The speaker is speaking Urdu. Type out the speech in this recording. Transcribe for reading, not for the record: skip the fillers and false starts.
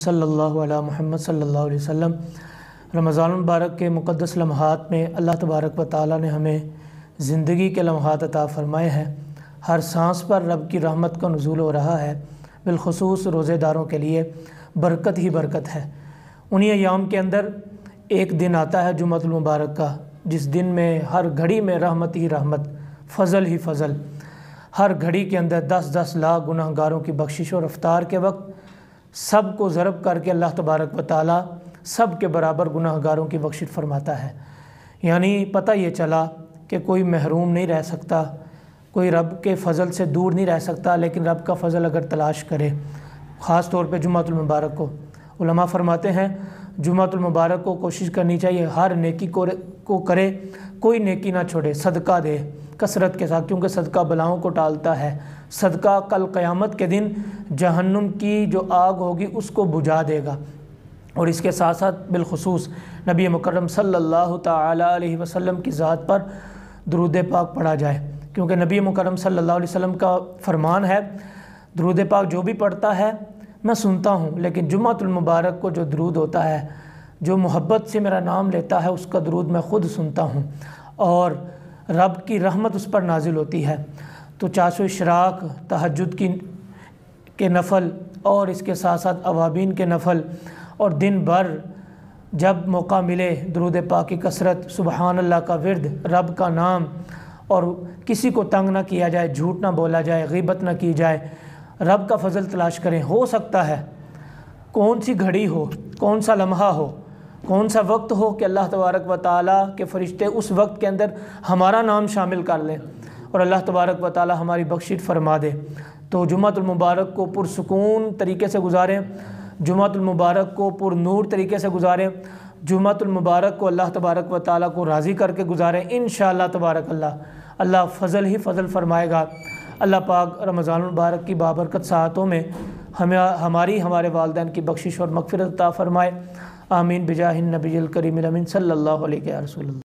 صلی اللہ علیہ محمد صلی اللہ علیہ وسلم۔ رمضان المبارک کے مقدس لمحات میں اللہ تبارک و تعالی نے ہمیں زندگی کے لمحات عطا فرمائے ہیں۔ ہر سانس پر رب کی رحمت کا نزول ہو رہا ہے، بالخصوص روزے داروں کے لیے برکت ہی برکت ہے۔ انہی ایام کے اندر ایک دن آتا ہے جمعۃ المبارک کا، جس دن میں ہر گھڑی میں رحمت ہی رحمت، فضل ہی فضل، ہر گھڑی کے اندر 10 لاکھ گناہ گاروں کی بخشش، اور افطار کے وقت سب کو ضرب کر کے اللہ تبارک و تعالی سب کے برابر گناہ گاروں کی بخشش فرماتا ہے۔ یعنی پتہ یہ چلا کہ کوئی محروم نہیں رہ سکتا، کوئی رب کے فضل سے دور نہیں رہ سکتا، لیکن رب کا فضل اگر تلاش کرے، خاص طور پہ جمعۃ المبارک کو، علماء فرماتے ہیں جمعۃ المبارک کو کوشش کرنی چاہیے ہر نیکی کو کرے، کوئی نیکی نہ چھوڑے، صدقہ دے کثرت کے ساتھ، کیونکہ صدقہ بلاؤں کو ٹالتا ہے۔ صدقہ کل قیامت کے دن جہنم کی جو آگ ہوگی اس کو بجھا دے گا۔ اور اس کے ساتھ ساتھ بالخصوص نبی مکرم صلی اللہ تعالی علیہ وسلم کی ذات پر درود پاک پڑھا جائے، کیونکہ نبی مکرم صلی اللہ علیہ وسلم کا فرمان ہے، درود پاک جو بھی پڑھتا ہے میں سنتا ہوں، لیکن جمعۃ المبارک کو جو درود ہوتا ہے، جو محبت سے میرا نام لیتا ہے، اس کا درود میں خود سنتا ہوں، اور رب کی رحمت اس پر نازل ہوتی ہے۔ تو چاشو اشراق، تہجد کے نفل، اور اس کے ساتھ ساتھ اوابین کے نفل، اور دن بھر جب موقع ملے درود پاک کی کثرت، سبحان اللہ کا ورد، رب کا نام، اور کسی کو تنگ نہ کیا جائے، جھوٹ نہ بولا جائے، غیبت نہ کی جائے، رب کا فضل تلاش کریں۔ ہو سکتا ہے کون سی گھڑی ہو، کون سا لمحہ ہو، کون سا وقت ہو کہ اللہ تبارک و تعالیٰ کے فرشتے اس وقت کے اندر ہمارا نام شامل کر لیں اور اللہ تبارک و تعالیٰ ہماری بخشش فرما دے۔ تو جمعۃ المبارک کو پرسکون طریقے سے گزاریں، جمعۃ المبارک کو پر نور طریقے سے گزاریں، جمعۃ المبارک کو اللہ تبارک و تعالیٰ کو راضی کر کے گزاریں۔ انشاءاللہ تبارک اللہ فضل ہی فضل فرمائے گا۔ اللہ پاک رمضان المبارک کی بابرکت ساعتوں میں ہمارے والدین کی بخشش اور مغفرت عطا فرمائے۔ آمین بجاہ النبی الکریم الامین صلی اللہ علیہ رسول اللہ۔